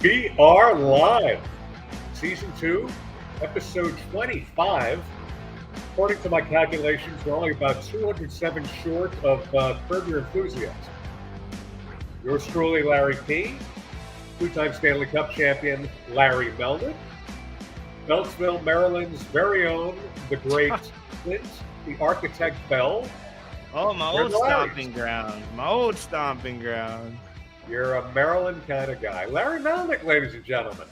We are live. Season 2, episode 25. According to my calculations, we're only about 207 short of Curb Your Enthusiasm. Yours truly, Larry P., two-time Stanley Cup champion Larry Melnyk, Beltsville, Maryland's very own, the great Clint, the architect Bell. Oh, my old stomping ground. My old stomping ground. You're a Maryland kind of guy. Larry Melnyk, ladies and gentlemen.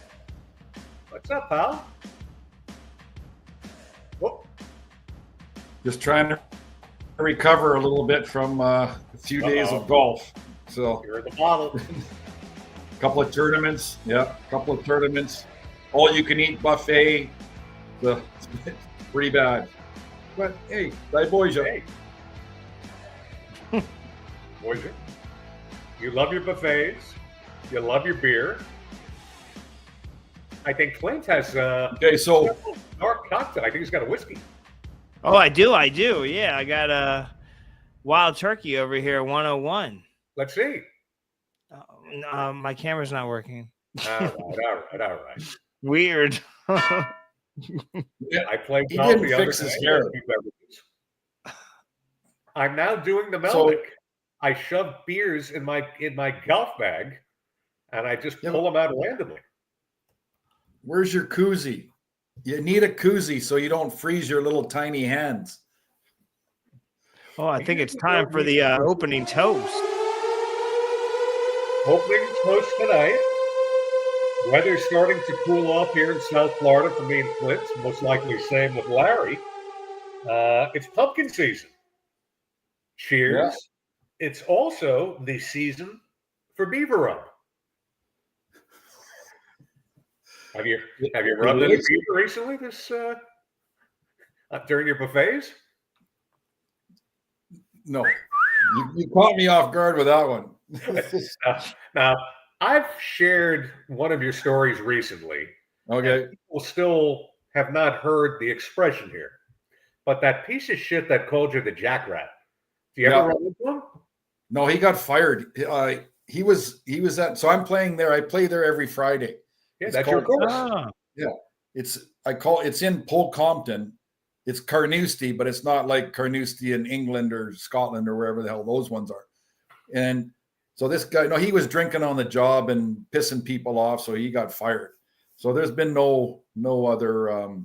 What's up, pal? Whoop. Just trying to recover a little bit from a few days of golf. So you're in the bottle. A couple of tournaments. Yeah, a couple of tournaments. All you can eat buffet. So it's pretty bad. But hey, дай Боже. Hey. Boysier. You love your buffets. You love your beer. I think Clint has okay, so dark cocktail. I think he's got a whiskey. Oh, I do. Yeah, I got a wild turkey over here, 101. Let's see. My camera's not working. All right. Weird. I played he golf didn't the other fix his day. hair. I'm now doing the Melnyk. I shove beers in my golf bag, and I just pull them out randomly. Where's your koozie? You need a koozie so you don't freeze your little tiny hands. Oh, I think it's time for the opening toast. Opening toast tonight. Weather's starting to cool off here in South Florida for me and Clint. Most likely same with Larry. It's pumpkin season. Cheers. Yeah. It's also the season for beaver rub. Have you rubbed any beaver recently? This during your buffets? No, you caught me off guard with that one. Now, I've shared one of your stories recently. Okay, people still have not heard the expression here, but that piece of shit that called you the jackrat. Do you ever run into him? No, he got fired. He was at. So I'm playing there. I play there every Friday. Yeah, that's your course. Yeah, it's in Polcompton. It's Carnoustie, but it's not like Carnoustie in England or Scotland or wherever the hell those ones are. And so this guy, he was drinking on the job and pissing people off, so he got fired. So there's been no other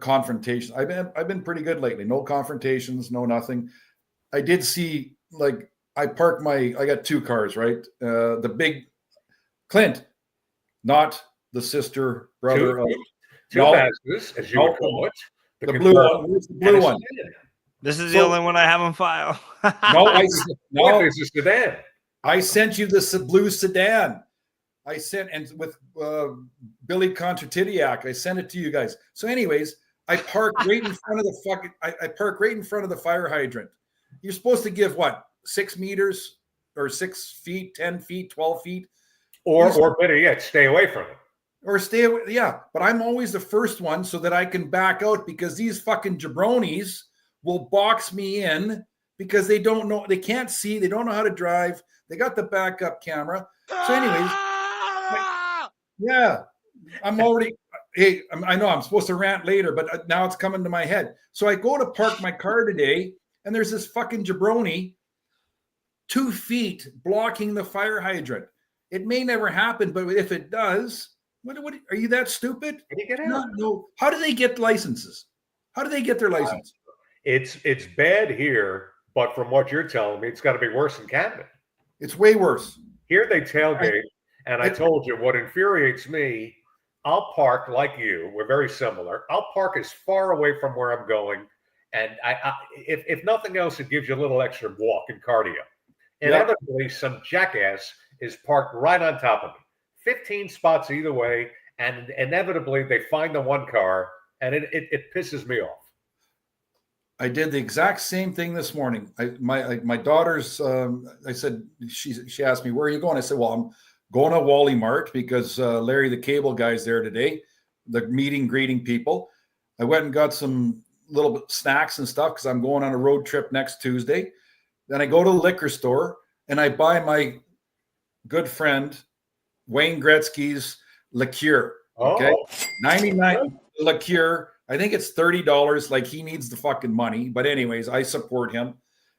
confrontation. I've been pretty good lately. No confrontations, no nothing. I did see, like, I got two cars, right? The big Clint, not the sister, brother of two Mazdas, as you would call it. The blue one. Where's the blue one? This is the only one I have on file. There's a sedan. I sent you the blue sedan. I sent, and with Billy Contratidiak, I sent it to you guys. So anyways, I parked right in front of the I parked right in front of the fire hydrant. You're supposed to give what, 6 meters or 6 feet, 10 feet, 12 feet? Or better yet, stay away from it. Or stay away. Yeah, but I'm always the first one so that I can back out, because these fucking jabronis will box me in because they don't know, they can't see, they don't know how to drive. They got the backup camera. So anyways, I'm already, hey, I know I'm supposed to rant later, but now it's coming to my head. So I go to park my car today, and there's this fucking jabroni 2 feet blocking the fire hydrant. It may never happen, but if it does, what are you that stupid? How do you get out? No. How do they get licenses? How do they get their license? It's bad here, but from what you're telling me, it's got to be worse in Canada. It's way worse. Here they tailgate, and I told you what infuriates me. I'll park like you. We're very similar. I'll park as far away from where I'm going, and if nothing else, it gives you a little extra walk and cardio. Inevitably, some jackass is parked right on top of me. 15 spots either way, and inevitably they find the one car, and it pisses me off. I did the exact same thing this morning. My daughter's. I said, she asked me, "Where are you going?" I said, "Well, I'm going to Wally Mart because Larry the cable guy's there today. The meeting, greeting people." I went and got some little bit snacks and stuff because I'm going on a road trip next Tuesday. Then I go to the liquor store and I buy my good friend Wayne Gretzky's liqueur. Okay, 99 liqueur. I think it's $30. Like, he needs the fucking money. But anyways, I support him.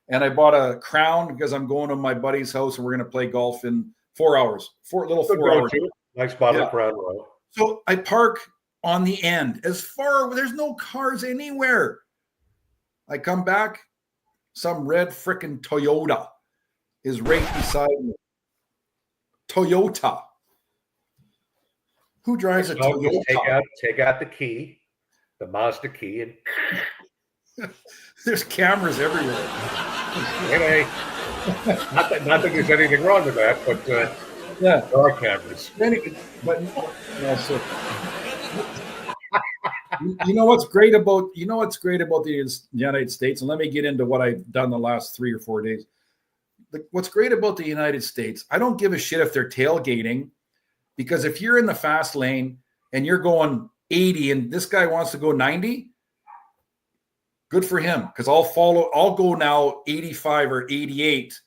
And I bought a crown because I'm going to my buddy's house and we're going to play golf in 4 hours. 4 hours. Nice bottle of Crown Royal. So I park on the end. There's no cars anywhere. I come back, some red frickin' Toyota is right beside me. Toyota. Who drives a Toyota? Take out the key, the Mazda key, and there's cameras everywhere. Hey, not that there's anything wrong with that, but yeah, there are cameras. But so, you know what's great about the United States, and let me get into what I've done the last 3 or 4 days. What's great about the United States, I don't give a shit if they're tailgating, because if you're in the fast lane and you're going 80 and this guy wants to go 90, good for him, because I'll go now 85 or 88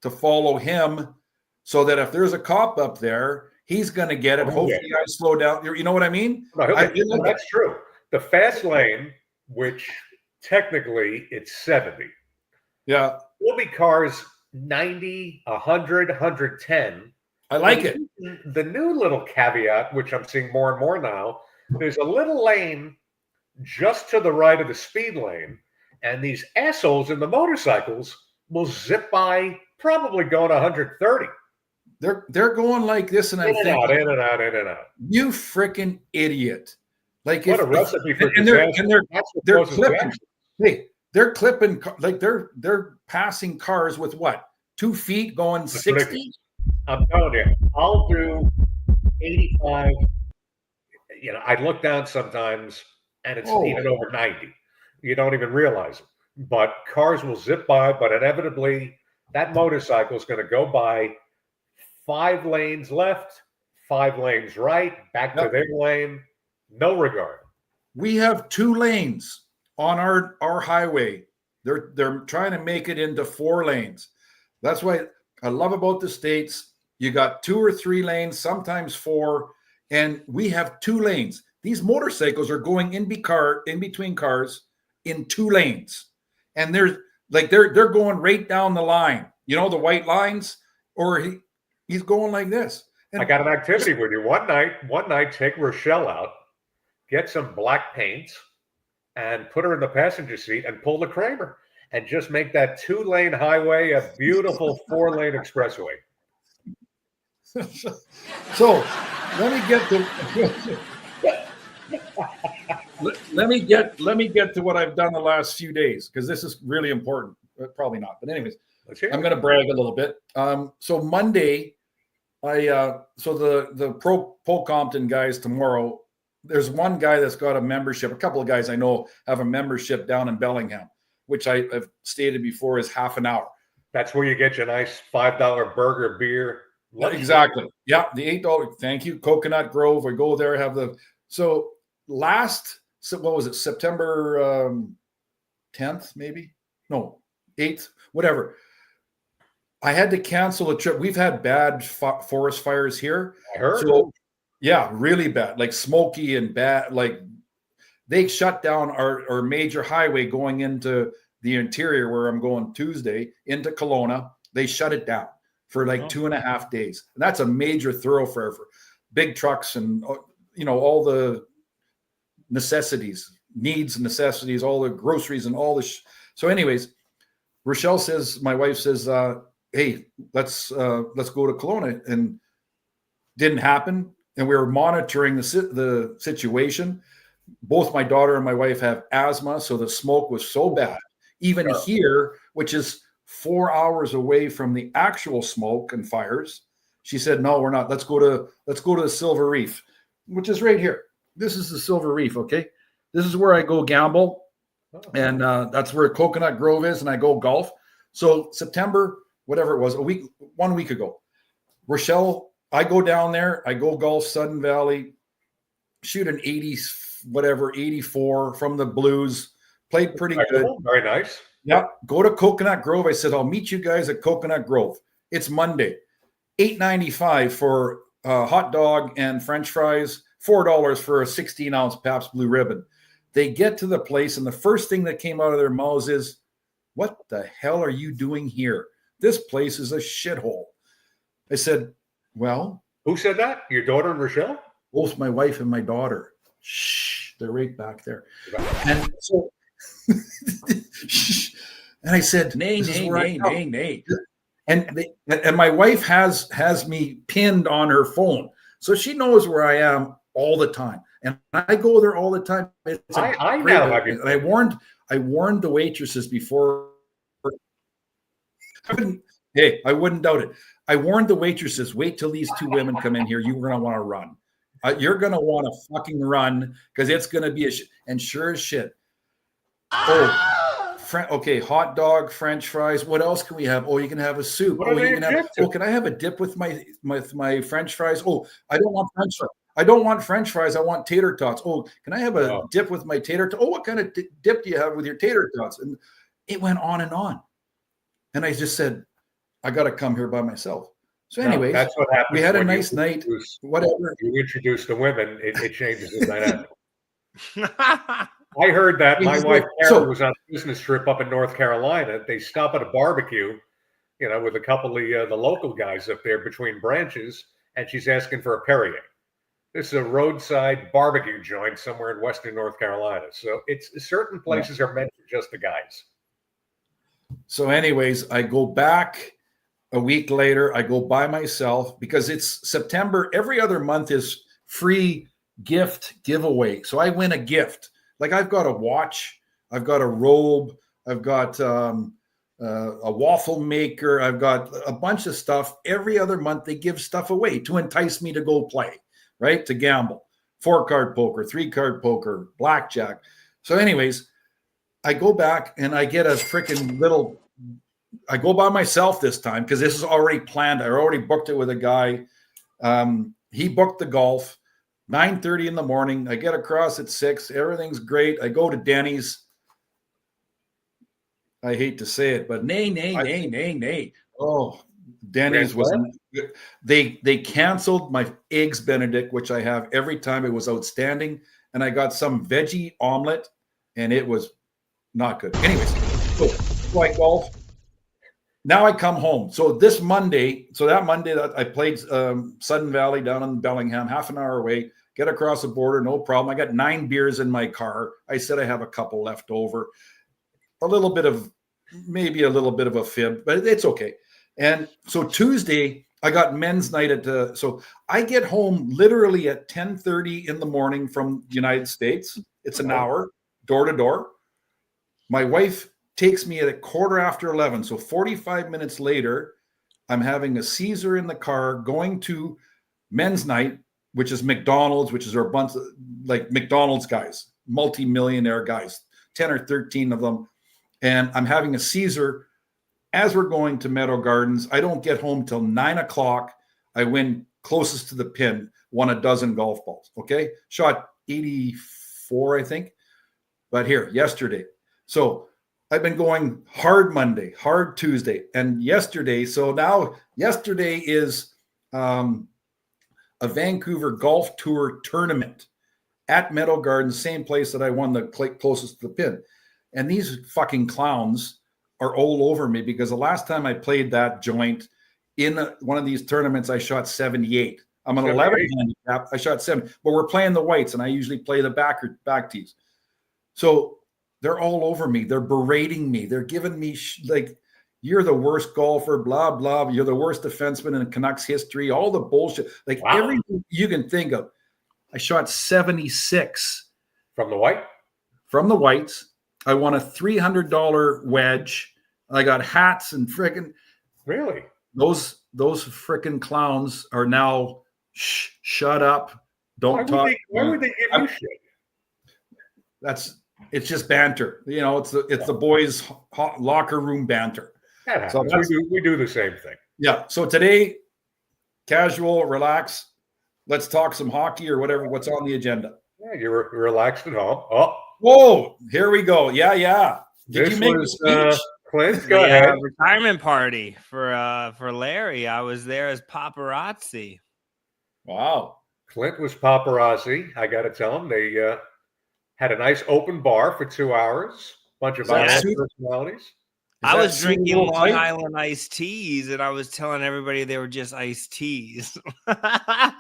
to follow him, so that if there's a cop up there, he's going to get it. Hopefully I slow down. You know what I mean? No, that's true. The fast lane, which technically it's 70. Yeah. Will be cars 90, 100, 110. I like it. The new little caveat, which I'm seeing more and more now, there's a little lane just to the right of the speed lane, and these assholes in the motorcycles will zip by, probably going 130. They're going like this, and I think in and out. You freaking idiot! Like, what a recipe for disaster. They're clipping. Hey, they're clipping, like they're passing cars with what, 2 feet going 60. I'm telling you, I'll do 85. You know, I look down sometimes, and it's even over 90. You don't even realize it. But cars will zip by, but inevitably that motorcycle is going to go by 5 lanes left, 5 lanes right, back to their lane, no regard. We have 2 lanes on our highway. They're trying to make it into 4 lanes. That's why I love about the States. You got 2 or 3 lanes, sometimes 4, and we have 2 lanes. These motorcycles are going in between cars in 2 lanes, and they're going right down the line. You know, the white lines, or he's going like this. And I got an activity with you. One night, take Rochelle out, get some black paints, and put her in the passenger seat and pull the Kramer, and just make that 2-lane highway a beautiful 4-lane expressway. So let me get to what I've done the last few days, because this is really important. Probably not, but anyways, I'm going to brag a little bit. So Monday, the Pro Compton guys tomorrow. There's one guy that's got a membership. A couple of guys I know have a membership down in Bellingham, which I've stated before is half an hour. That's where you get your nice $5 burger, beer. Exactly. Yeah, the $8. Thank you, Coconut Grove. We go there, have the what was it, September 10th, maybe? No, 8th, whatever. I had to cancel a trip. We've had bad forest fires here. I heard. So, yeah, really bad, like smoky and bad. Like, they shut down our major highway going into the interior, where I'm going Tuesday, into Kelowna. They shut it down for like 2.5 days. And that's a major thoroughfare for big trucks and, all the necessities, all the groceries and all the. So anyways, Rochelle says, my wife says, hey, let's go to Kelowna, and didn't happen. And we were monitoring the situation. Both my daughter and my wife have asthma, so the smoke was so bad. Even here, which is 4 hours away from the actual smoke and fires, she said, no, we're not. Let's go to the Silver Reef, which is right here. This is the Silver Reef, okay? This is where I go gamble, and that's where Coconut Grove is, and I go golf. So September, whatever it was, 1 week ago, Rochelle, I go down there, I go golf Sudden Valley, shoot an 84 from the Blues, played pretty good. Very nice. Yeah, go to Coconut Grove. I said, I'll meet you guys at Coconut Grove. It's Monday, $8.95 for hot dog and French fries, $4 for a 16-ounce Pabst Blue Ribbon. They get to the place, and the first thing that came out of their mouths is, "What the hell are you doing here? This place is a shithole." I said, "Well." Who said that? Your daughter and Rochelle? Both my wife and my daughter. Shh, they're right back there. And so, and I said, nay. And my wife has me pinned on her phone, so she knows where I am all the time, and I go there all the time. I know. And I warned the waitresses before. I wouldn't doubt it. I warned the waitresses, wait till these two women come in here. You're going to want to run. You're going to want to fucking run because it's going to be and sure as shit. Okay, hot dog, French fries. What else can we have? Oh, you can have a soup. Can I have a dip with my French fries? Oh, I don't want French fries. I don't want French fries. I want tater tots. Oh, can I have a dip with my tater tots? Oh, what kind of dip do you have with your tater tots? And it went on and on. And I just said, I got to come here by myself. So anyways, that's what happened. We had a nice night. Whatever. You introduce the women, it changes the dynamic. I heard that my wife Karen was on a business trip up in North Carolina. They stop at a barbecue, with a couple of the local guys up there between branches, and she's asking for a Perrier. This is a roadside barbecue joint somewhere in Western North Carolina. So it's certain places are meant for just the guys. So anyways, I go back a week later. I go by myself because it's September. Every other month is free gift giveaway. So I win a gift. Like I've got a watch, I've got a robe, I've got a waffle maker, I've got a bunch of stuff. Every other month they give stuff away to entice me to go play, right? To gamble. 4-card poker, 3-card poker, blackjack. So anyways, I go back and I get a freaking little, I go by myself this time because this is already planned. I already booked it with a guy. He booked the golf. 9:30 in the morning. I get across at 6. Everything's great. I go to Denny's. I hate to say it, but nay. Oh, Denny's was they canceled my eggs Benedict, which I have every time. It was outstanding, and I got some veggie omelet, and it was not good. Anyways, so I golf. Now I come home. So that Monday that I played Sudden Valley down in Bellingham, half an hour away, get across the border, no problem. I got 9 beers in my car. I said I have a couple left over. Maybe a little bit of a fib, but it's okay. And so Tuesday, I got men's night so I get home literally at 10:30 in the morning from the United States. It's an hour, door to door. My wife takes me at 11:15. So 45 minutes later, I'm having a Caesar in the car going to men's night, which is McDonald's, which is a bunch of like McDonald's guys, multi-millionaire guys, 10 or 13 of them. And I'm having a Caesar as we're going to Meadow Gardens. I don't get home till 9 o'clock. I win closest to the pin, won a dozen golf balls. Okay. Shot 84, I think. But yesterday. So I've been going hard Monday, hard Tuesday, and yesterday. So now yesterday is a Vancouver Golf Tour tournament at Meadow Gardens, same place that I won the closest to the pin. And these fucking clowns are all over me because the last time I played that joint in one of these tournaments, I shot 78. I'm an 11 handicap. I shot 7, but we're playing the whites, and I usually play the back tees. So they're all over me. They're berating me. They're giving me you're the worst golfer, blah, blah. You're the worst defenseman in Canucks history. All the bullshit, everything you can think of. I shot 76. From the white? From the whites. I won a $300 wedge. I got hats and freaking. Really? Those freaking clowns are now shut up. Don't talk. Why would they give you shit? It's just banter. It's the boys' locker room banter. So we do the same thing. Yeah. So today, casual, relax. Let's talk some hockey or whatever. What's on the agenda? Yeah, you're relaxed at home. Oh, whoa! Here we go. Yeah. Did you make a speech? Clint, go ahead. Retirement party for Larry. I was there as paparazzi. Wow. Clint was paparazzi. I got to tell him they had a nice open bar for 2 hours. Bunch of that other suit- personalities. Is I that was suit a drinking little Long tight? Island iced teas, and I was telling everybody they were just iced teas. I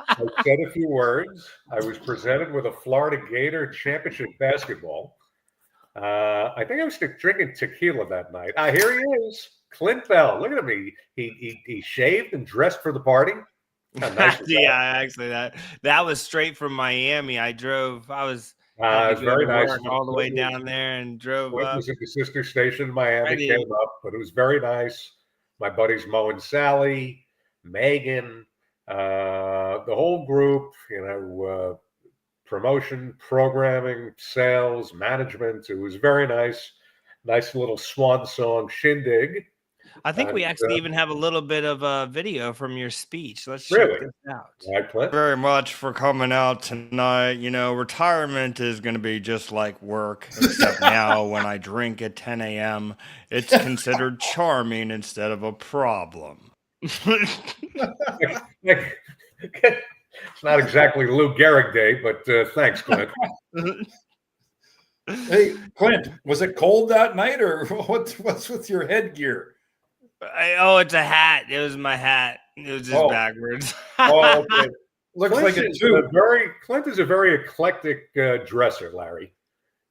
said a few words. I was presented with a Florida Gator championship basketball. I think I was drinking tequila that night. Here he is, Clint Bell. Look at him. He shaved and dressed for the party. How nice was that? Yeah, actually, that was straight from Miami. I was It had to was go very to nice. work all the way down there and drove Clint up. was at the sister station in Miami, Ready. came up, but it was very nice. My buddies Mo and Sally, Megan, the whole group, promotion, programming, sales, management. It was very nice. Nice little swan song shindig. I think we And, actually even have a little bit of a video from your speech. Let's Really? check this out. Right, Clint? Very much for coming out tonight. Retirement is going to be just like work, except now when I drink at 10 a.m., it's considered charming instead of a problem. It's not exactly Lou Gehrig Day, but thanks, Clint. Hey, Clint, was it cold that night, or what's with your headgear? It's a hat. It was my hat. It was just backwards. Oh, okay. Looks Clint like a is tube. Clint is a very eclectic dresser, Larry.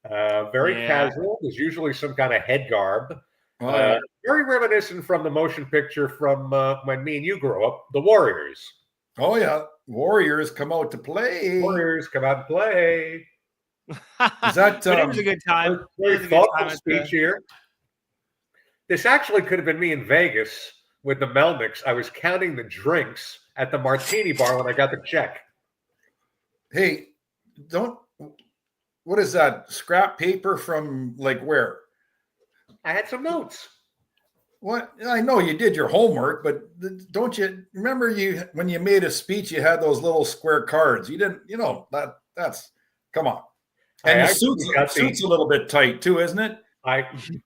Very casual. There's usually some kind of head garb. Very reminiscent from the motion picture from when me and you grew up, The Warriors. Oh, yeah. Warriors come out to play. Warriors come out and play. Is that But it was a good time. Very thoughtful speech here. This actually could have been me in Vegas with the Melnyks. I was counting the drinks at the martini bar when I got the check. Hey, what is that? Scrap paper from like where? I had some notes. What? I know you did your homework, but don't you remember when you made a speech, you had those little square cards. You didn't, that's come on. And the suit's a little bit tight too, isn't it? 5'10",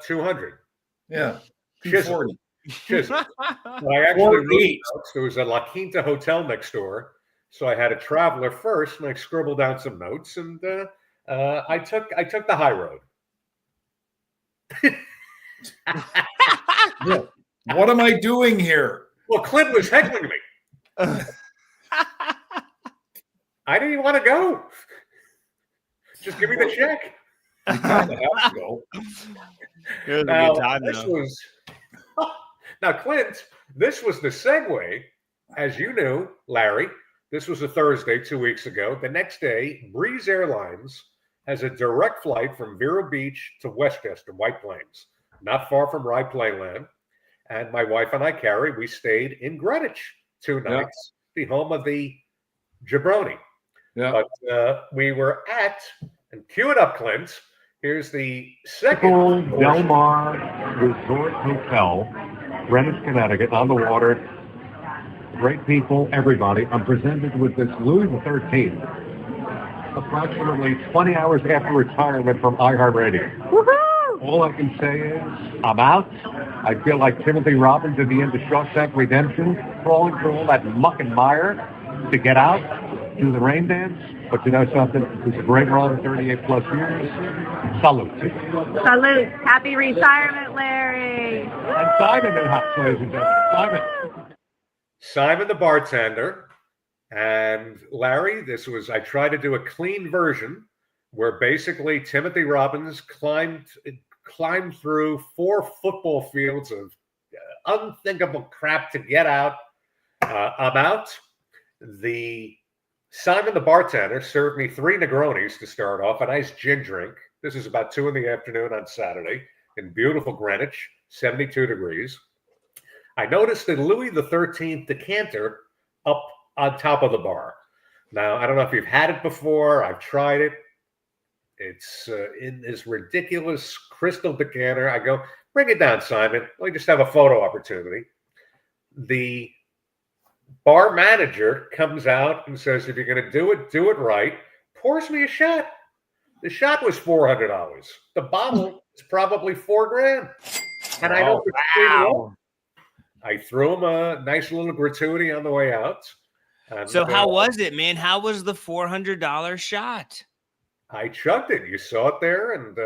200. Yeah, 240. I actually there was a La Quinta hotel next door, so I had a traveler first, and I scribbled down some notes, and I took the high road. Yeah. What am I doing here? Well, Clint was heckling me. I didn't even want to go. Just give me the check. You kind of have to go. It was a good time, now, Clint, this was the segue. As you knew, Larry, this was a Thursday 2 weeks ago. The next day, Breeze Airlines has a direct flight from Vero Beach to Westchester, White Plains, not far from Rye Playland. And my wife and I, Carrie, we stayed in Greenwich 2 nights, the home of the jabroni. Yeah. But we were at, and cue it up, Clint. Here's the second Del Mar Resort Hotel, Greenwich, Connecticut, on the water. Great people, everybody. I'm presented with this Louis XIII, approximately 20 hours after retirement from iHeartRadio. Woohoo! All I can say is, I'm out. I feel like Timothy Robbins at the end of Shawshank Redemption, crawling through all that muck and mire to get out, do the rain dance. But you know something? It's a great run, 38 plus years. Salute. Salute. Happy retirement, Larry. And Simon in the house, ladies and gentlemen. Simon the bartender. And Larry, I tried to do a clean version where basically Timothy Robbins climbed through 4 football fields of unthinkable crap to get out. I'm out. Simon the bartender served me 3 Negronis to start off, a nice gin drink. This is about 2 p.m. on Saturday in beautiful Greenwich, 72 degrees. I noticed a Louis XIII decanter up on top of the bar. Now, I don't know if you've had it before. I've tried it. It's in this ridiculous crystal decanter. I go, bring it down, Simon. Let me just have a photo opportunity. The bar manager comes out and says, if you're going to do it right, pours me a shot. The shot was $400. The bottle is probably $4,000. And I don't I threw him a nice little gratuity on the way out. And, So how was it, man? How was the $400 shot? I chugged it. You saw it there, and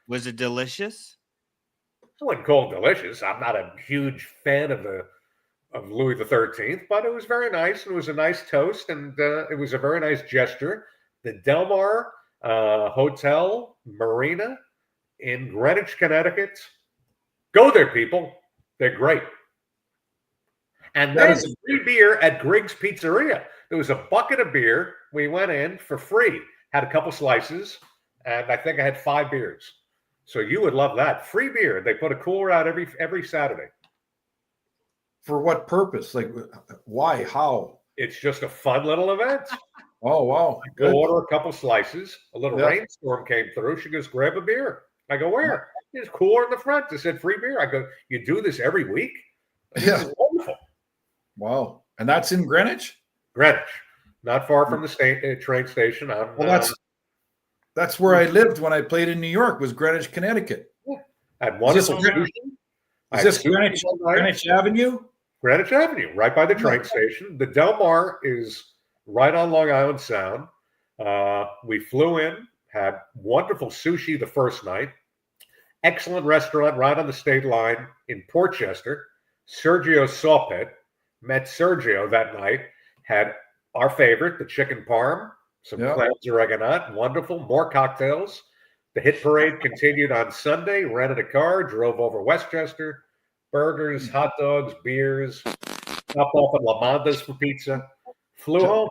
Was it delicious? I wouldn't call it delicious. I'm not a huge fan of Louis XIII, but it was very nice. And it was a nice toast, and it was a very nice gesture. The Del Mar Hotel Marina in Greenwich, Connecticut. Go there, people. They're great. And then free beer at Griggs Pizzeria. There was a bucket of beer. We went in for free. Had a couple slices, and I think I had 5 beers. So you would love that. Free beer. They put a cooler out every Saturday. For what purpose? Like, why? How? It's just a fun little event. Oh, wow. Go order a couple slices. A little rainstorm came through. She goes, grab a beer. I go, where? There's cooler in the front. They said free beer. I go, you do this every week? This is wonderful. Wow. And that's in Greenwich? Greenwich. Not far from the train station. Well, that's where I lived when I played in New York, was Greenwich, Connecticut. At wonderful sushi. Is this Greenwich Avenue? Greenwich Avenue, right by the train station. The Del Mar is right on Long Island Sound. We flew in, had wonderful sushi the first night. Excellent restaurant right on the state line in Portchester. Sergio's Saw Pit. Met Sergio that night. Had our favorite, the chicken parm, some clams oregano, wonderful. More cocktails. The hit parade continued on Sunday. Rented a car, drove over Westchester. Burgers, hot dogs, beers. Stopped off at La Manda's for pizza. Flew home.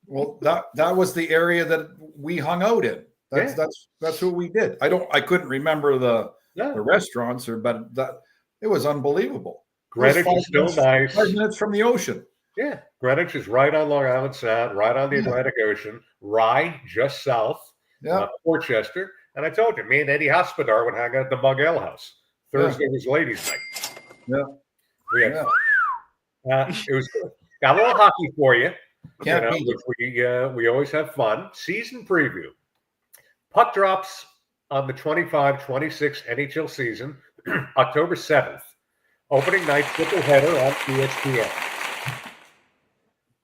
Well, that was the area that we hung out in. That's what we did. I couldn't remember the restaurants, but that it was unbelievable. Greenwich is still nice. 5 minutes from the ocean. Yeah, Greenwich is right on Long Island Sound, right on the Atlantic Ocean. Rye, just south. Portchester. And I told you, me and Eddie Hospodar would hang out at the Mug Ale House. Thursday was ladies' night. It was good. Got a little hockey for you. We always have fun. Season preview. Puck drops on the 25-26 NHL season, October 7th. Opening night triple header on ESPN.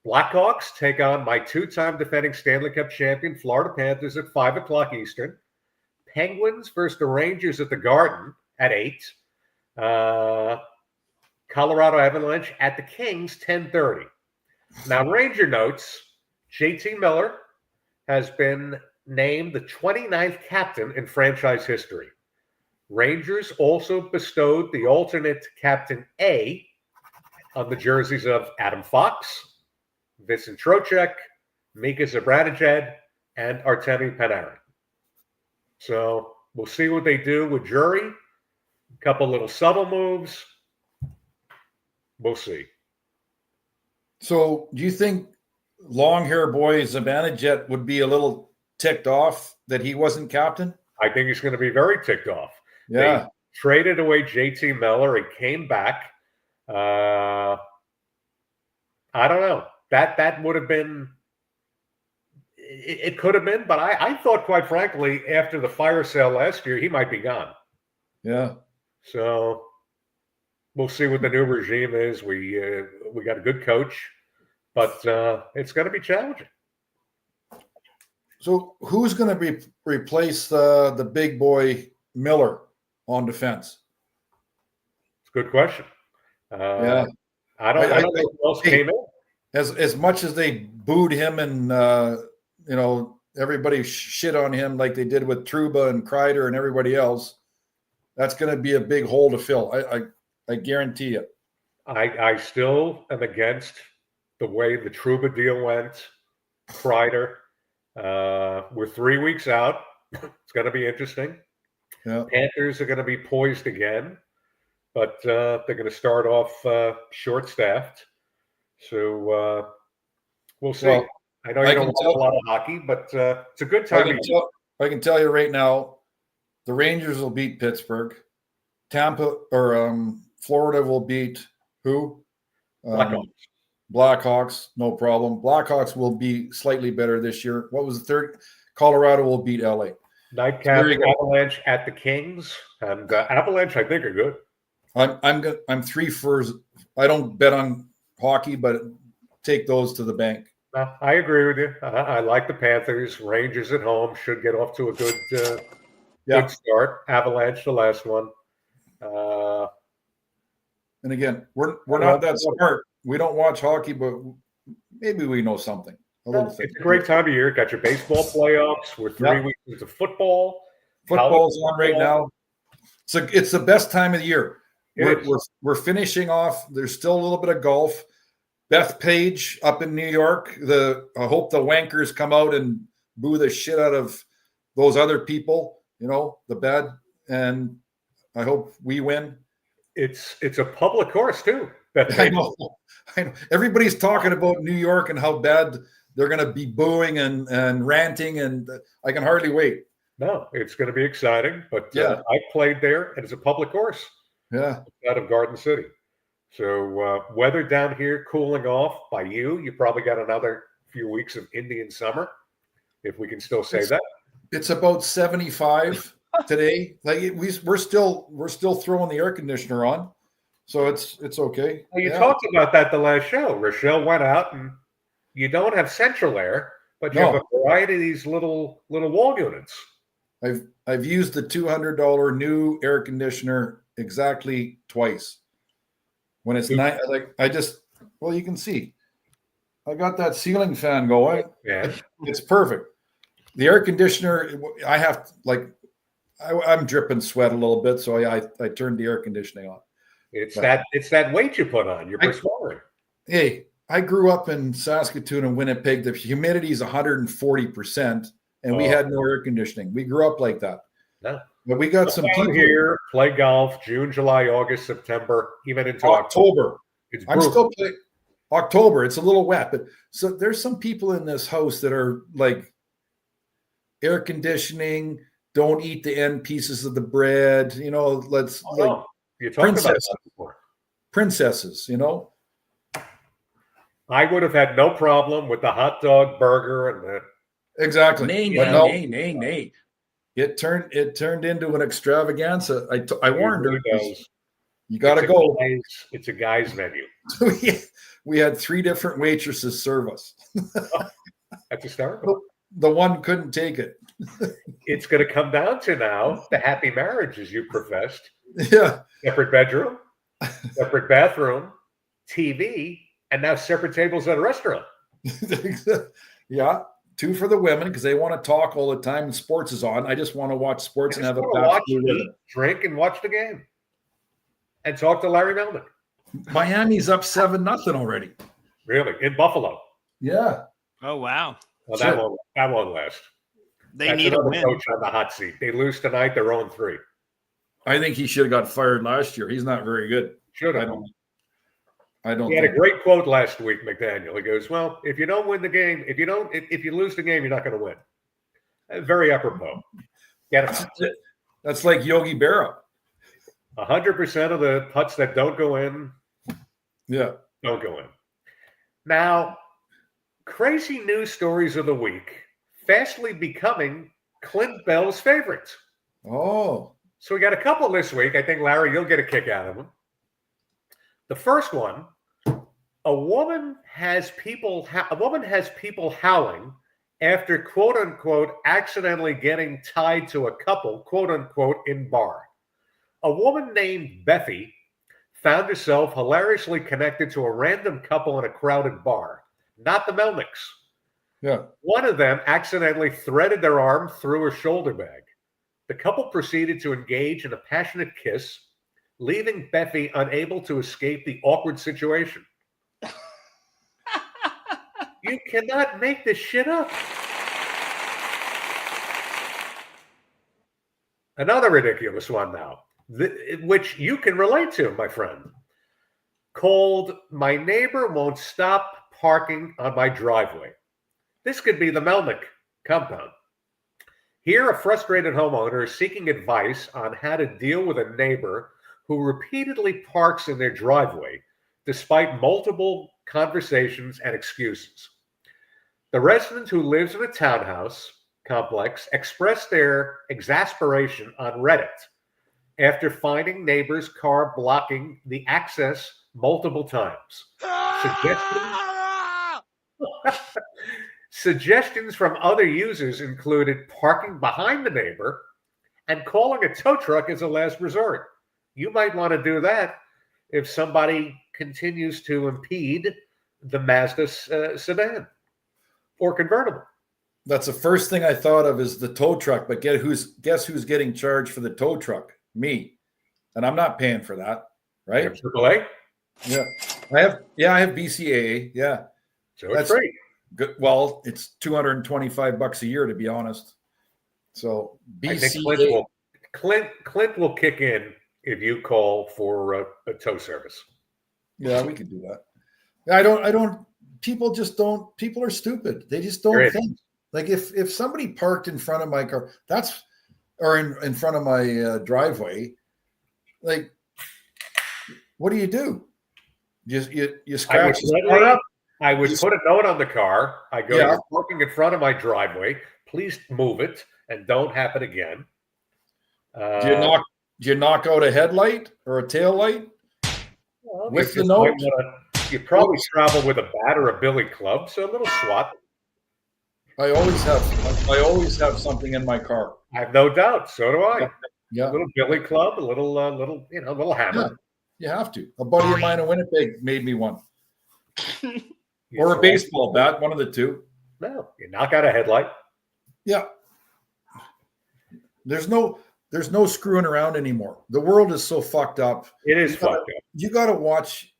Blackhawks take on my 2-time defending Stanley Cup champion Florida Panthers at 5 o'clock Eastern. Penguins versus the Rangers at the Garden at 8. Colorado Avalanche at the Kings, 10:30. Now, Ranger notes, JT Miller has been named the 29th captain in franchise history. Rangers also bestowed the alternate Captain A on the jerseys of Adam Fox, Vincent Trocheck, Mika Zibanejad, and Artemi Panarin. So we'll see what they do with Jury. A couple little subtle moves. We'll see. So do you think long hair boy Zibanejad would be a little ticked off that he wasn't captain? I think he's going to be very ticked off. Yeah. They traded away JT Miller. He came back. I don't know. That would have been – it could have been, but I thought, quite frankly, after the fire sale last year, he might be gone. Yeah. So we'll see what the new regime is. We got a good coach, but it's going to be challenging. So who's going to replace the big boy Miller on defense? It's a good question. I don't know who else came in. As much as they booed him and everybody shit on him like they did with Trouba and Kreider and everybody else, that's going to be a big hole to fill. I guarantee it. I still am against the way the Trouba deal went. Kreider. We're 3 weeks out. It's going to be interesting. Yeah. Panthers are going to be poised again, but they're going to start off short-staffed. So we'll see. Well, I know you don't watch a lot of hockey, but it's a good time. I can tell you right now, the Rangers will beat Pittsburgh. Tampa or Florida will beat who? Blackhawks, no problem. Blackhawks will be slightly better this year. What was the third? Colorado will beat LA. Nightcap Avalanche at the Kings. And Avalanche, I think, are good. I'm 3 for. I don't bet on hockey, but take those to the bank. I agree with you. I like the Panthers. Rangers at home should get off to a good start. Avalanche, the last one. And again, we're not that smart. We don't watch hockey, but maybe we know something. It's a great time of year. Got your baseball playoffs. We're 3 weeks into football. Football's on right now. So it's the best time of the year. We're finishing off. There's still a little bit of golf. Beth Page up in New York. I hope the wankers come out and boo the shit out of those other people. The bad. And I hope we win. It's a public course too. I know. Everybody's talking about New York and how bad they're going to be booing and ranting, and I can hardly wait. No, it's going to be exciting. But I played there, and it's a public course. Yeah, out of Garden City. So weather down here cooling off. By you probably got another few weeks of Indian summer, if we can still say that. It's about 75 today. Like we're still throwing the air conditioner on, so it's okay. Well, you talked about that the last show. Rochelle went out, and you don't have central air, but you have a variety of these little wall units. I've used the $200 new air conditioner exactly twice. When it's night, you can see I got that ceiling fan going. Yeah, it's perfect. The air conditioner, I'm dripping sweat a little bit, so I turned the air conditioning on. It's that weight you put on. You're perspiring. Hey, I grew up in Saskatoon and Winnipeg. The humidity is 140%, and we had no air conditioning. We grew up like that. No. But we got some people here play golf June, July, August, September, even into October. I'm still playing October. It's a little wet, but so there's some people in this house that are like air conditioning. Don't eat the end pieces of the bread. You talked about that before. Princesses. I would have had no problem with the hot dog burger and the exactly. Nay. It turned into an extravaganza. I warned her. You got to go. It's a guy's menu. We had 3 different waitresses serve us. At the start, the one couldn't take it. It's going to come down to now the happy marriage, as you professed. Yeah. Separate bedroom, separate bathroom, TV, and now separate tables at a restaurant. Yeah. 2 for the women because they want to talk all the time and sports is on. I just want to watch sports and have a watch, eat, drink, and watch the game. And talk to Larry Melnyk. Miami's up 7-0 already. Really? In Buffalo? Yeah. Oh, wow. Well, that won't last. They need a win. Coach on the hot seat. They lose tonight. They're 0-3. I think he should have got fired last year. He's not very good. Should have. I don't. He had a great quote last week, McDaniel. He goes, "Well, if you don't win the game, if you lose the game, you're not going to win." Very apropos. That's like Yogi Berra. 100% of the putts that don't go in, don't go in. Now, crazy news stories of the week, fastly becoming Clint Bell's favorites. Oh. So we got a couple this week. I think, Larry, you'll get a kick out of them. The first one, a woman has people howling after, quote unquote, accidentally getting tied to a couple, quote unquote, in bar. A woman named Bethy found herself hilariously connected to a random couple in a crowded bar, not the Melnyks. Yeah. One of them accidentally threaded their arm through her shoulder bag. The couple proceeded to engage in a passionate kiss, leaving Bethy unable to escape the awkward situation. You cannot make this shit up. Another ridiculous one now, which you can relate to, my friend, called "My Neighbor Won't Stop Parking on My Driveway." This could be the Melnyk compound. Here, a frustrated homeowner is seeking advice on how to deal with a neighbor who repeatedly parks in their driveway despite multiple conversations and excuses. The resident, who lives in a townhouse complex, expressed their exasperation on Reddit. after finding neighbor's car blocking the access multiple times. Suggestions from other users included parking behind the neighbor and calling a tow truck as a last resort. You might want to do that if somebody continues to impede the Mazda sedan or convertible. That's the first thing I thought of is the tow truck. But guess who's getting charged for the tow truck? Me, and I'm not paying for that, right? AAA? Yeah, I have BCAA. Yeah, So that's free. Good. Well, it's $225 a year, to be honest. So BCAA. I think Clint will kick in if you call for a tow service. Yeah, we could do that. I don't. People just don't. People are stupid. They just don't think. Like if somebody parked in front of my car, or in front of my driveway, like, what do? You scratch the car up. I would put a note on the car. I go, you're parking in front of my driveway. Please move it and don't happen again. Do you knock out a headlight or a tail light with the note? You probably travel with a bat or a billy club, so a little swat. I always have something in my car. I have no doubt. So do I. Yeah, a little billy club, a little hammer. Yeah, you have to. A buddy of mine in Winnipeg made me one, or a baseball bat, one of the two. No, you knock out a headlight. Yeah. There's no screwing around anymore. The world is so fucked up. It is fucked up. You got to watch,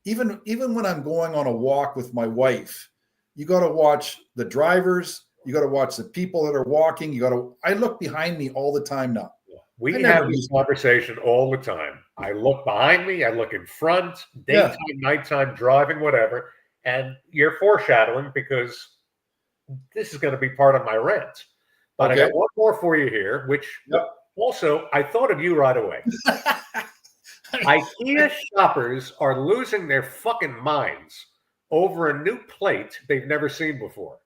even when I'm going on a walk with my wife, you got to watch the drivers. You got to watch the people that are walking. I look behind me all the time now. We have this conversation all the time. I look behind me. I look in front, daytime, nighttime, driving, whatever. And you're foreshadowing because this is going to be part of my rant. But I got one more for you here, which also I thought of you right away. IKEA shoppers are losing their fucking minds over a new plate they've never seen before.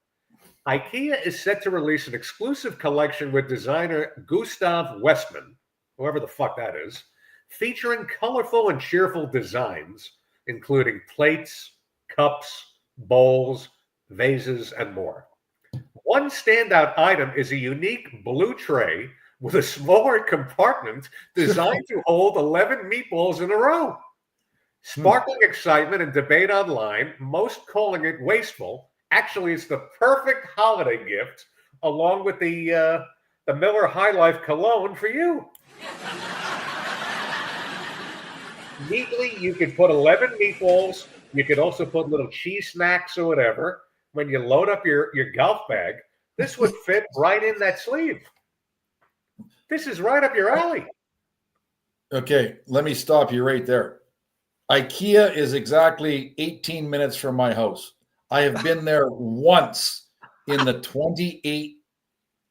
IKEA is set to release an exclusive collection with designer Gustav Westman, whoever the fuck that is, featuring colorful and cheerful designs, including plates, cups, bowls, vases, and more. One standout item is a unique blue tray with a smaller compartment designed to hold 11 meatballs in a row. Sparkling excitement and debate online, most calling it wasteful. Actually, it's the perfect holiday gift, along with the Miller High Life cologne for you. Neatly, you could put 11 meatballs. You could also put little cheese snacks or whatever. When you load up your golf bag, this would fit right in that sleeve. This is right up your alley. Okay, let me stop you right there. IKEA is exactly 18 minutes from my house. I have been there once in the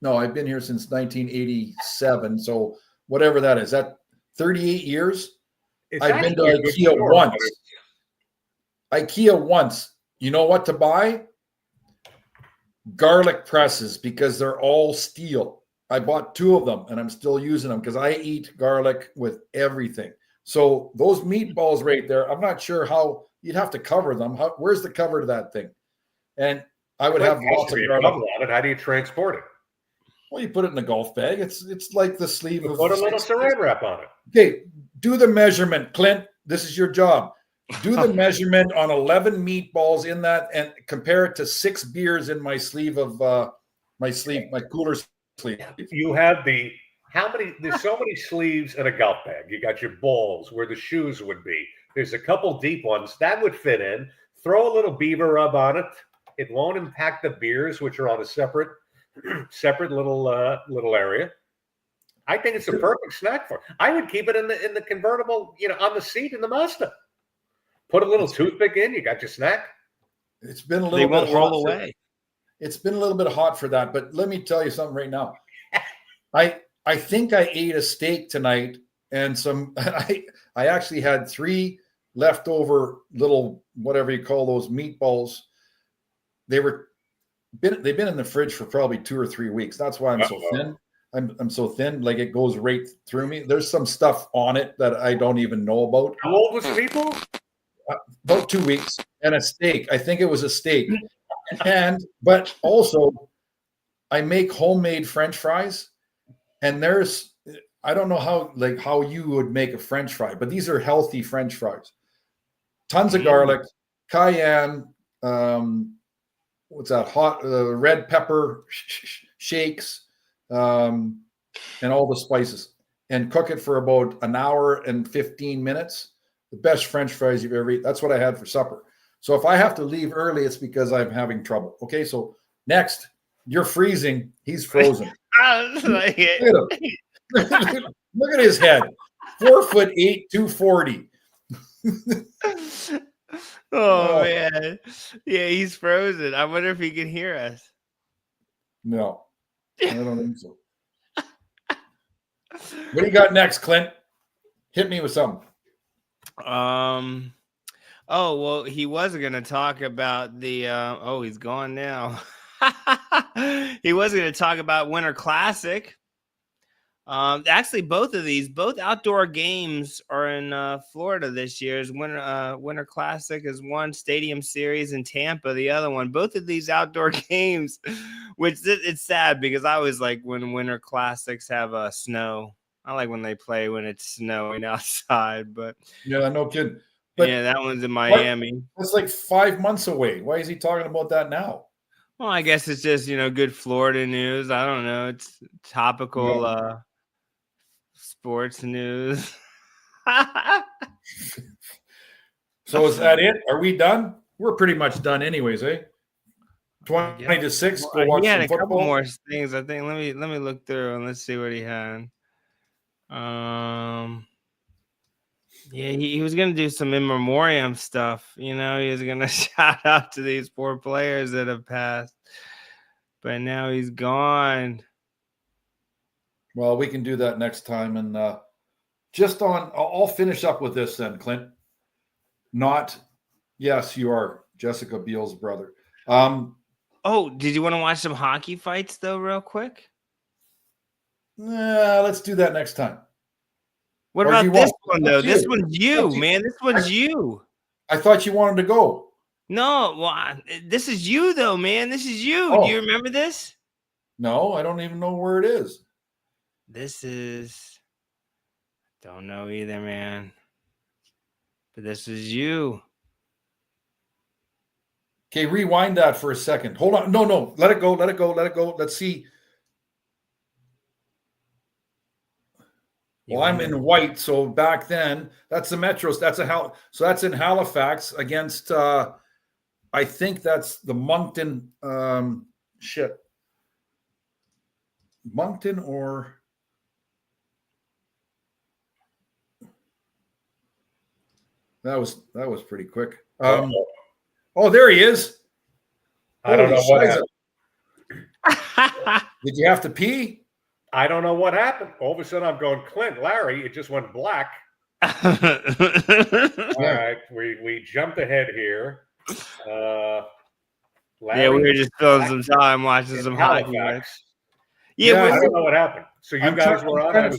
I've been here since 1987. So whatever that is, that 38 years. I've been to IKEA once. IKEA once. You know what to buy? Garlic presses, because they're all steel. I bought 2 of them and I'm still using them because I eat garlic with everything. So those meatballs right there, I'm not sure how you'd have to cover them. Where's the cover to that thing? And I would have lots of garlic on it. How do you transport it? Well, you put it in a golf bag. It's like the sleeve of. Put a little saran wrap on it. Okay, do the measurement, Clint. This is your job. Do the measurement on 11 meatballs in that, and compare it to 6 beers in my sleeve of my cooler sleeve. You have there's so many sleeves in a golf bag. You got your balls where the shoes would be. There's a couple deep ones that would fit in. Throw a little beaver rub on it. It won't impact the beers, which are on a separate little area. I think it's a perfect snack for it. I would keep it in the convertible, on the seat in the Mazda. Put a little toothpick in. You got your snack. It's been a little. They won't roll away. It's been a little bit hot for that, but let me tell you something right now. I think I ate a steak tonight, and I actually had 3 leftover little, whatever you call those, meatballs. They've been in the fridge for probably 2 or 3 weeks. That's why I'm so thin. I'm so thin, like it goes right through me. There's some stuff on it that I don't even know about. How old was the meatball? About 2 weeks, and a steak. I think it was a steak. But also I make homemade French fries, and I don't know how you would make a French fry, but these are healthy French fries. Tons of garlic, cayenne, what's that? Hot red pepper shakes, and all the spices, and cook it for about an hour and 15 minutes. The best French fries you've ever eaten. That's what I had for supper. So if I have to leave early, it's because I'm having trouble. Okay, so next, you're freezing. He's frozen. Look at him. Look at his head. 4'8", 240. Oh man, yeah, he's frozen. I wonder if he can hear us. No, I don't think so. What do you got next, Clint? Hit me with something. Oh well, he was going to talk about the. He's gone now. He was going to talk about Winter Classic. Actually, both outdoor games are in Florida this year's Winter Classic is one Stadium Series in Tampa, the other one. Both of these outdoor games, which it's sad because I always like when Winter Classics have snow. I like when they play when it's snowing outside, but yeah, no kidding. But yeah, that one's in Miami. It's like 5 months away. Why is he talking about that now? Well, I guess it's just good Florida news. I don't know. It's topical sports news. So is that it? Are we done? We're pretty much done anyways, eh? 20 to 6. Go watch he had some a football. couple more things. I think. Let me look through and let's see what he had. Yeah, he was gonna do some in memoriam stuff. He was gonna shout out to these poor players that have passed, but now he's gone. Well, we can do that next time, and I'll finish up with this then, Clint. Yes, you are Jessica Biel's brother. Oh, did you want to watch some hockey fights though, real quick? Let's do that next time. What about this one though? This one's you, man. This one's you. I thought you wanted to go. No, well, this is you though, man. This is you. Oh. Do you remember this? No, I don't even know where it is. This is. Don't know either, man. But this is you. Okay, rewind that for a second. Hold on. No. Let it go. Let's see. Well, I'm in white, so back then, that's the Metros. So that's in Halifax against, I think that's the Moncton, Moncton or... That was pretty quick. Oh, there he is. I don't know what happened. Did you have to pee? I don't know what happened. All of a sudden, I'm going, Clint, Larry, it just went black. All right, we jumped ahead here. Larry, yeah, we were just filling some time watching some hockey. Yeah, I don't know what happened. So you guys were on.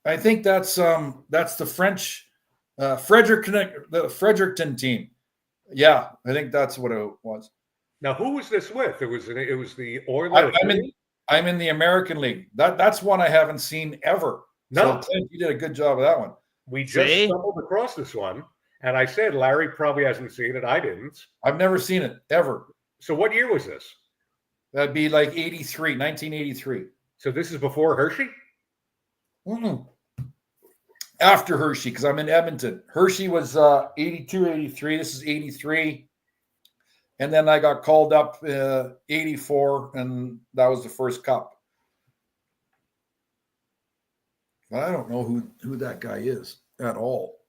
I think that's the French the Fredericton team. Yeah, I think that's what it was. Now, who was this with? It was the Oilers. I'm in the American League. That's one I haven't seen ever. No, so Clint, you did a good job of that one. We just stumbled across this one, and I said Larry probably hasn't seen it. I didn't. I've never seen it ever. So what year was this? That'd be like 1983. So this is before Hershey? Mm-mm. After Hershey, because I'm in Edmonton. Hershey was 82, 83. This is 83. And then I got called up 84, and that was the first cup. But I don't know who that guy is at all.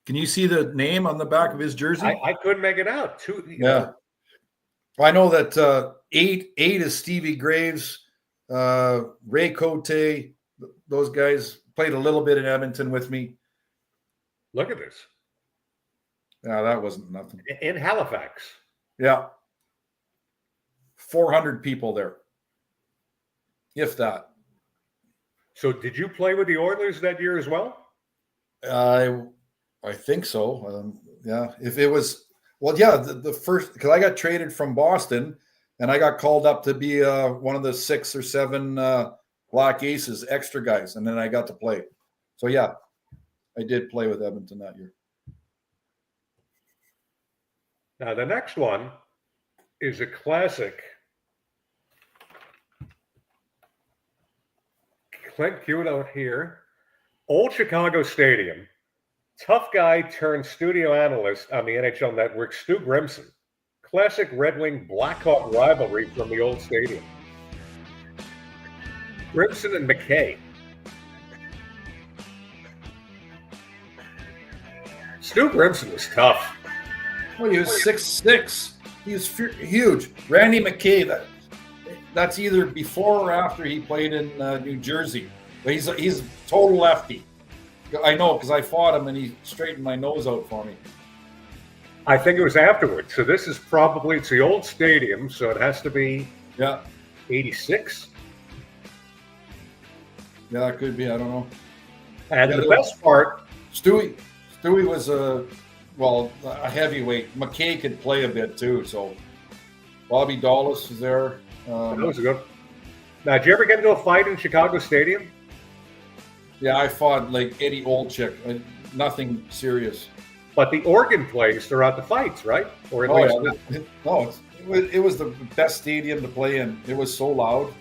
Can you see the name on the back of his jersey? I couldn't make it out. Yeah. Well, I know that 8 is Stevie Graves, Ray Cote. Those guys played a little bit in Edmonton with me. Look at this. Yeah, that wasn't nothing. In Halifax. Yeah. 400 people there. If that. So did you play with the Oilers that year as well? I think so. Yeah. If it was, well, yeah, the first, because I got traded from Boston and I got called up to be one of the 6 or 7 Black Aces, extra guys. And then I got to play. So, yeah, I did play with Edmonton that year. Now, the next one is a classic. Clint, cue it out here. Old Chicago Stadium. Tough guy turned studio analyst on the NHL Network, Stu Grimson. Classic Red Wing Blackhawk rivalry from the old stadium. Grimson and McKay. Stu Grimson was tough. Well, he was 6'6". He was huge. Randy McKay, that's either before or after he played in New Jersey. But he's a total lefty. I know because I fought him and he straightened my nose out for me. I think it was afterwards. So this is probably, it's the old stadium, so it has to be 86. Yeah, it could be. I don't know. And the best part, Stewie was a heavyweight. McKay could play a bit too. So Bobby Dallas was there. that was a good. Now, did you ever get into a fight in Chicago Stadium? Yeah, I fought like Eddie Olczyk. Nothing serious. But the organ plays throughout the fights, right? Or at least it was the best stadium to play in. It was so loud.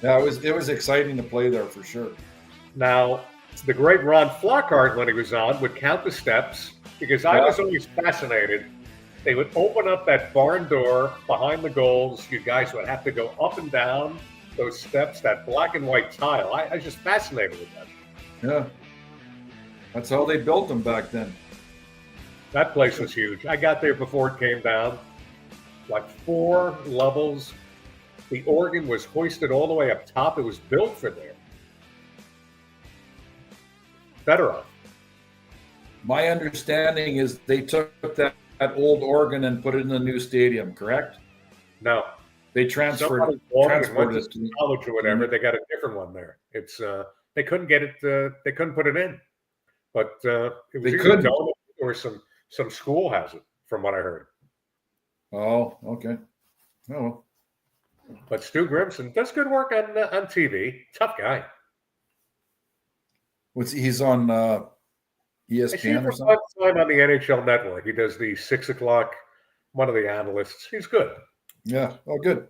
Yeah, it was exciting to play there for sure. Now, the great Ron Flockhart, when he was on, would count the steps because I was always fascinated. They would open up that barn door behind the goals. You guys would have to go up and down those steps, that black and white tile. I was just fascinated with that. Yeah. That's how they built them back then. That place was huge. I got there before it came down. Like 4 levels. The organ was hoisted all the way up top. It was built for there. Better off. My understanding is they took that old organ and put it in the new stadium, correct? No. They transferred it to college or whatever. They got a different one there. It's they couldn't get it. They couldn't put it in. But it was either Dome or some school has it, from what I heard. Oh, okay. Oh. But Stu Grimson does good work on TV. Tough guy. He's on ESPN or something? Time on the NHL Network. He does the 6 o'clock. One of the analysts. He's good. Yeah. Oh, good.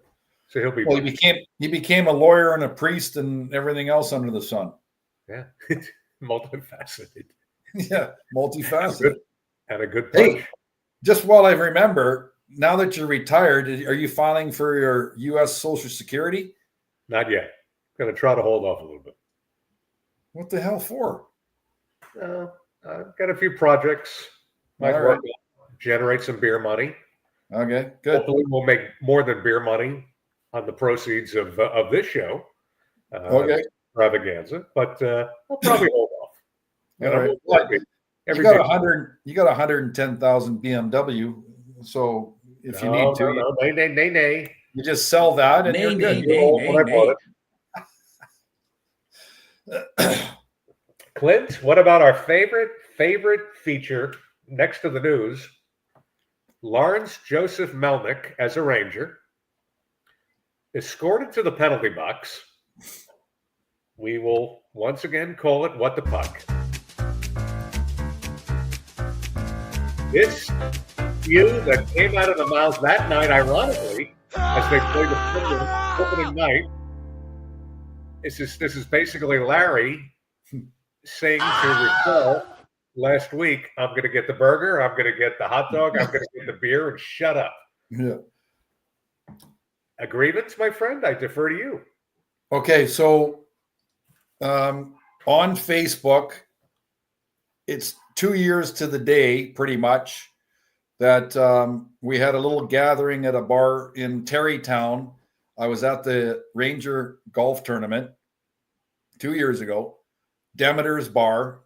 So he'll be. Well, he became a lawyer and a priest and everything else under the sun. Yeah. Multifaceted. Yeah, multifaceted. And a good punch. Hey, just while I remember, now that you're retired, are you filing for your U.S. Social Security? Not yet. Going to try to hold off a little bit. What the hell for? I've got a few projects. Might work, generate some beer money. Okay, good. Hopefully we'll make more than beer money on the proceeds of this show. Extravaganza, but we'll probably hold off. All right. You got 110,000 BMW, so if you need to, nay. You just sell that and you're good. Clint, what about our favorite feature next to the news? Lawrence Joseph Melnyk as a Ranger escorted to the penalty box. We will once again call it What the Puck. This view that came out of the mouth that night, ironically, as they played the opening night, this is basically Larry saying to recall last week, I'm going to get the burger, I'm going to get the hot dog, I'm going to get the beer, and shut up. Yeah. A grievance, my friend? I defer to you. Okay, so on Facebook, it's 2 years to the day, pretty much, that we had a little gathering at a bar in Terrytown. I was at the Ranger golf tournament 2 years ago. Demeter's Bar.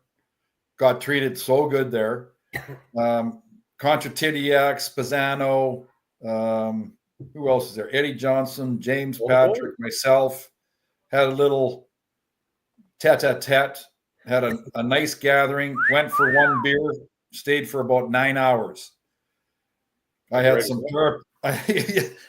Got treated so good there. Contratidiak, Spazzano, who else is there? Eddie Johnson, James Patrick, myself. Had a little tete-a-tete, had a nice gathering, went for one beer, stayed for about 9 hours. I had some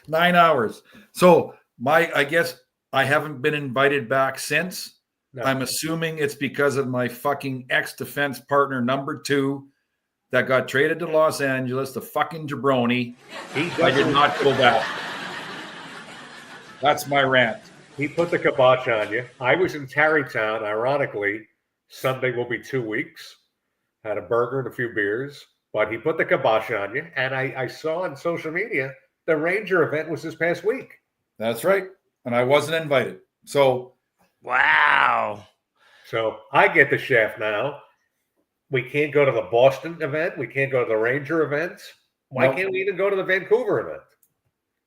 9 hours. So I guess I haven't been invited back since. No. I'm assuming it's because of my fucking ex-defense partner number 2 that got traded to Los Angeles, the fucking jabroni. I did not go back. That's my rant. He put the kibosh on you. I was in Tarrytown, ironically. Sunday will be 2 weeks. Had a burger and a few beers. But he put the kibosh on you. And I saw on social media the Ranger event was this past week. That's right. And I wasn't invited. So. Wow. So I get the shaft now. We can't go to the Boston event. We can't go to the Ranger event. Why can't we even go to the Vancouver event?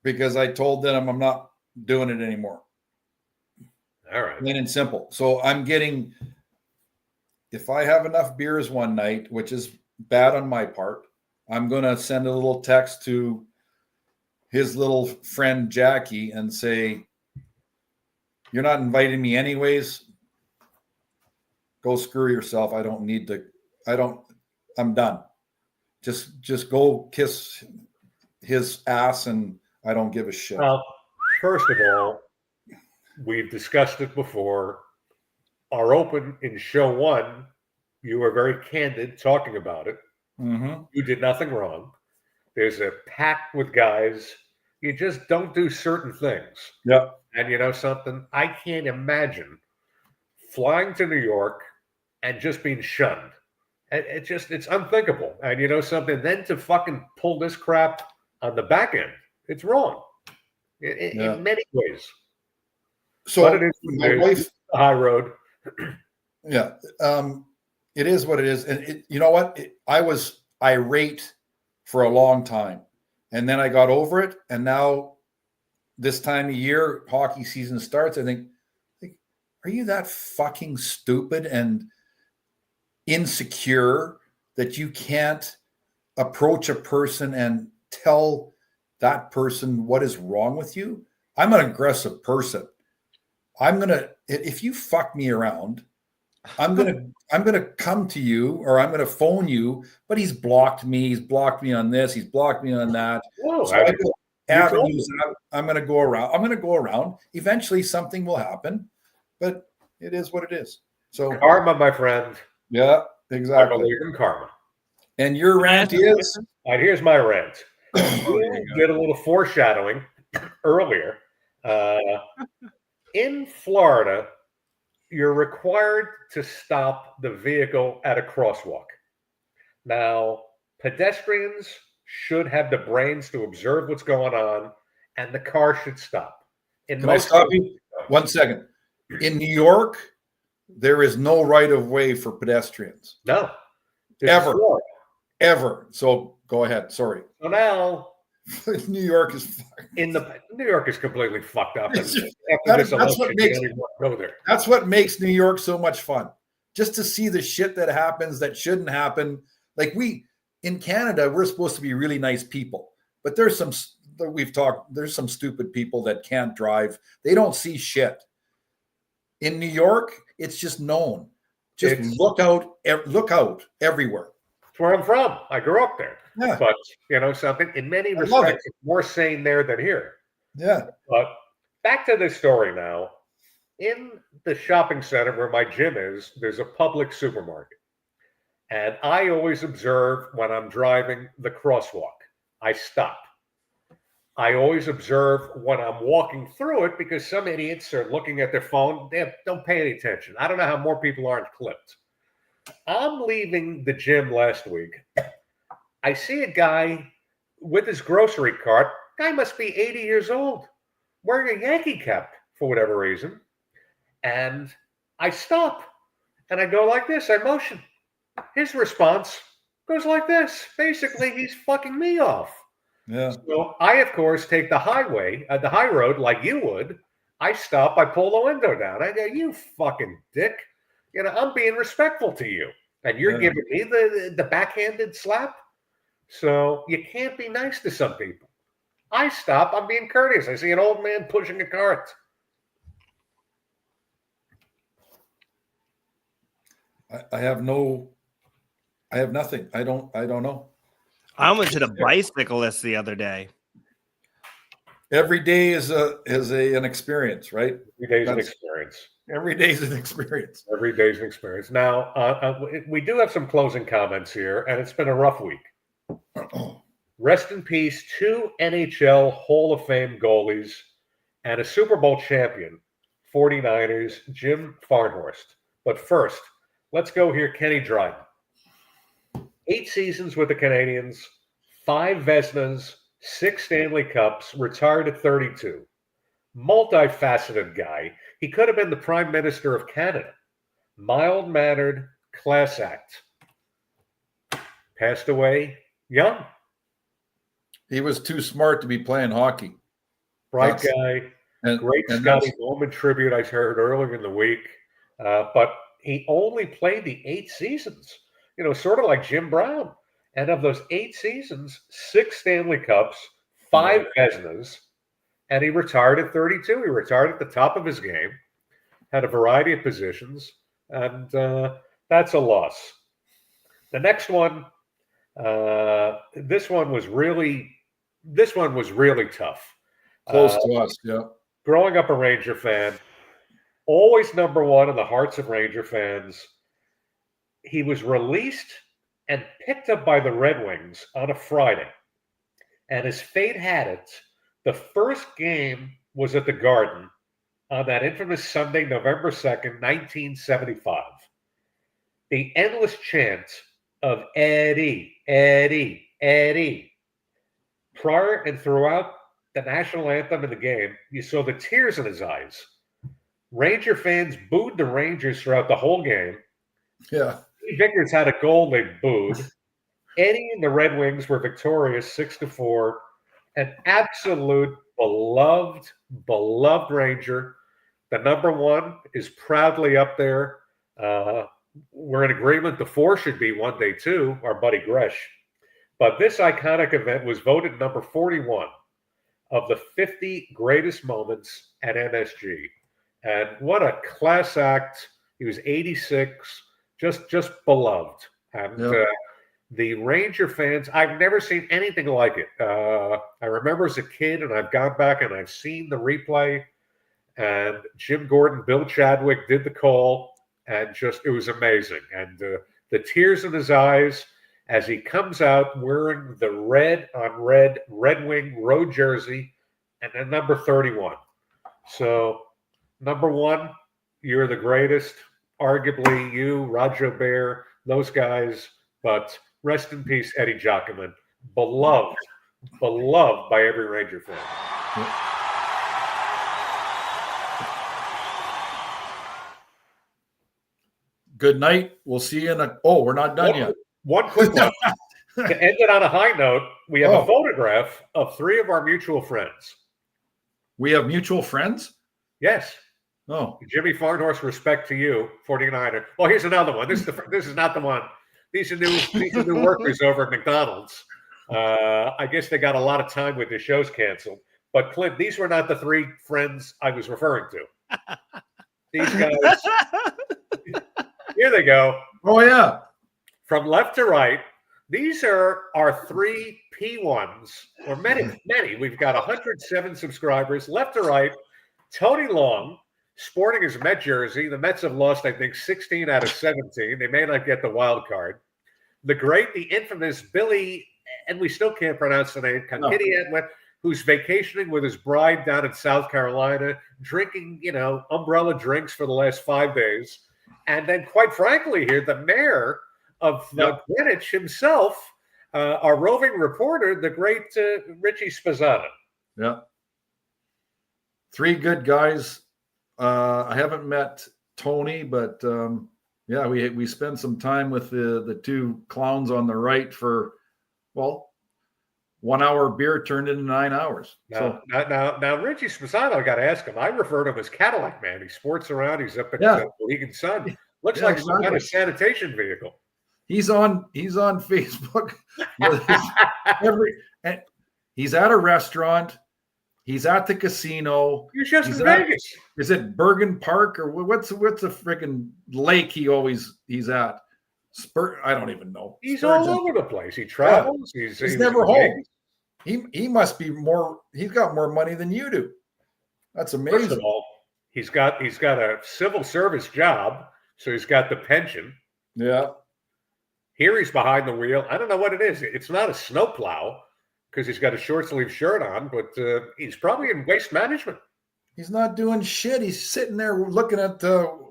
Because I told them I'm not doing it anymore. All right. Plain and simple. So I'm getting, if I have enough beers one night, which is bad on my part, I'm going to send a little text to his little friend Jackie and say, you're not inviting me anyways. Go screw yourself. I don't need to. I'm done. Just go kiss his ass and I don't give a shit. Well, first of all, we've discussed it before. Our open in show 1, you were very candid talking about it. Mm-hmm. You did nothing wrong. There's a pact with guys. You just don't do certain things. Yeah. And you know something? I can't imagine flying to New York and just being shunned. It's unthinkable. And you know something? Then to fucking pull this crap on the back end, it's wrong in many ways. So but it is my wife, the high road. Yeah. It is what it is. And you know what? I was irate for a long time. And then I got over it. And now this time of year, hockey season starts. I think, are you that fucking stupid and insecure that you can't approach a person and tell that person what is wrong with you? I'm an aggressive person. If you fuck me around, I'm gonna come to you or I'm gonna phone you, but he's blocked me on this, he's blocked me on that. Whoa, so I go avenues I'm gonna go around. Eventually something will happen, but it is what it is. So karma, my friend. Yeah, exactly. I believe in karma. And your rant is? All right, here's my rant. You did a little foreshadowing earlier. In Florida, you're required to stop the vehicle at a crosswalk. Now, pedestrians should have the brains to observe what's going on, and the car should stop. Can I stop you? 1 second. In New York, there is no right of way for pedestrians. No. Ever. So go ahead. Sorry. So now New York is New York is completely fucked up. That's what makes New York so much fun. Just to see the shit that happens that shouldn't happen. Like in Canada, we're supposed to be really nice people, but there's some stupid people that can't drive. They don't see shit. In New York, it's just known. Look out everywhere. That's where I'm from. I grew up there. Yeah. But you know something, in many respects, it's more sane there than here. Yeah. But back to this story now. In the shopping center where my gym is, there's a public supermarket. And I always observe when I'm driving the crosswalk. I stop. I always observe when I'm walking through it because some idiots are looking at their phone. They don't pay any attention. I don't know how more people aren't clipped. I'm leaving the gym last week. I see a guy with his grocery cart. Guy must be 80 years old, wearing a Yankee cap for whatever reason. And I stop and I go like this. I motion. His response goes like this. Basically, he's fucking me off. Yeah. So I, of course, take the high road like you would. I stop. I pull the window down. I go, you fucking dick. You know, I'm being respectful to you. And you're giving me the backhanded slap. So you can't be nice to some people. I stop. I'm being courteous. I see an old man pushing a cart. I have nothing. I don't know. I almost hit a bicyclist the other day. Every day is an experience, right? Every day's an experience. Every day's an experience. Every day's an experience. Now, we do have some closing comments here, and it's been a rough week. Rest in peace, 2 NHL Hall of Fame goalies and a Super Bowl champion, 49ers, Jim Farnhorst. But first, let's go here, Kenny Dryden. 8 seasons with the Canadiens, 5 Vezinas, 6 Stanley Cups, retired at 32. Multifaceted guy. He could have been the Prime Minister of Canada. Mild-mannered, class act. Passed away young. He was too smart to be playing hockey. Bright guy. Great Scotty Bowman tribute I heard earlier in the week. But he only played the 8 seasons. You know, sort of like Jim Brown. And of those 8 seasons, 6 Stanley Cups, 5 Vezinas, and he retired at 32. He retired at the top of his game, had a variety of positions, and that's a loss. The next one, this one was really tough. Close to us, yeah. Growing up a Ranger fan, always number one in the hearts of Ranger fans. He was released and picked up by the Red Wings on a Friday. And as fate had it, the first game was at the Garden on that infamous Sunday, November 2nd, 1975. The endless chant of Eddie, Eddie, Eddie. Prior and throughout the national anthem in the game, you saw the tears in his eyes. Ranger fans booed the Rangers throughout the whole game. Yeah. Vickers had a goal they booed. Eddie and the Red Wings were victorious 6-4. An absolute beloved Ranger. The number one is proudly up there. We're in agreement the 4 should be one day too, our buddy Gresh. But this iconic event was voted number 41 of the 50 greatest moments at MSG. And what a class act. He was 86. Just beloved. And the Ranger fans, I've never seen anything like it. I remember as a kid, and I've gone back and I've seen the replay, and Jim Gordon, Bill Chadwick did the call, and it was amazing. And the tears in his eyes as he comes out wearing the red on red Red Wing road jersey and then number 31. So, number 1, you're the greatest. Arguably you, Roger Bear, those guys, but rest in peace, Eddie Giacomin. Beloved by every Ranger fan. Good night. We'll see you we're not done yet. One quick one. To end it on a high note, we have a photograph of 3 of our mutual friends. We have mutual friends? Yes. Oh, Jimmy Farnhorst, respect to you, 49er. Well, here's another one. This is not the one. These are new workers over at McDonald's. I guess they got a lot of time with their shows canceled. But Clint, these were not the 3 friends I was referring to. These guys. Here they go. Oh yeah. From left to right, these are our 3 P1s, or many. We've got 107 subscribers. Left to right, Tony Long, sporting his Met jersey. The Mets have lost, I think, 16 out of 17. They may not get the wild card. The infamous Billy, and we still can't pronounce the name, Kankidi, who's vacationing with his bride down in South Carolina, drinking, umbrella drinks for the last 5 days. And then, quite frankly, here, the mayor of Greenwich himself, our roving reporter, the great Richie Spazzano. Yeah. 3 good guys. I haven't met Tony, but we spent some time with the 2 clowns on the right for 1 hour beer turned into 9 hours. Now Richie Spazzano, I got to ask him. I refer to him as Cadillac Man. He sports around. He's up at the League and Sun. Looks like some kind of sanitation vehicle. He's on Facebook. He's at a restaurant. He's at the casino. You're just He's in at- Vegas. Is it Bergen Park or what's the freaking lake he's at? I don't even know. He's Spurgeon. all over the place. He travels. He's He's never in home. Vegas. He must be more. He's got more money than you do. That's First of amazing. all, he's got a civil service job, so he's got the pension. Yeah. Here he's behind the wheel. I don't know what it is. It's not a snowplow because he's got a short sleeve shirt on, but he's probably in waste management. He's not doing shit. He's sitting there looking at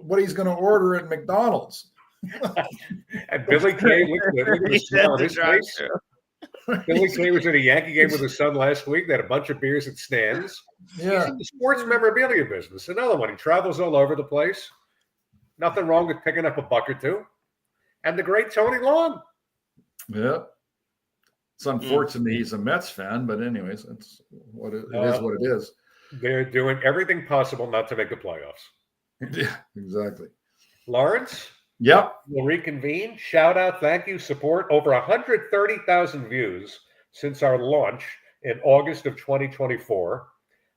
what he's going to order at McDonald's. And Billy Kay, look at the smile on his face. Billy Kay was at a Yankee game with his son last week. They had a bunch of beers at stands. Yeah. He's in the sports memorabilia business. Another one. He travels all over the place. Nothing wrong with picking up a buck or two. And the great Tony Long. Yeah. It's unfortunate he's a Mets fan, but anyways, that's what it is. What it is. They're doing everything possible not to make the playoffs. Yeah, exactly. Lawrence, Yep. we'll reconvene. Shout out, thank you, support. Over 130,000 views since our launch in August of 2024.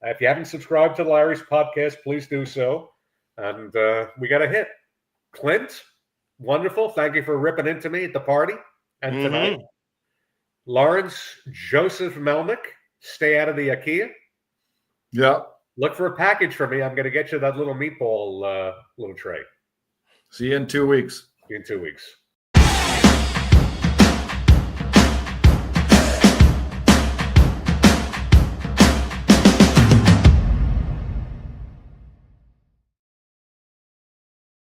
If you haven't subscribed to Larry's podcast, please do so. And we got a hit. Clint, wonderful. Thank you for ripping into me at the party and tonight. Lawrence Joseph Melnyk, stay out of the IKEA. Yeah. Look for a package for me. I'm going to get you that little meatball little tray. See you in 2 weeks. In 2 weeks.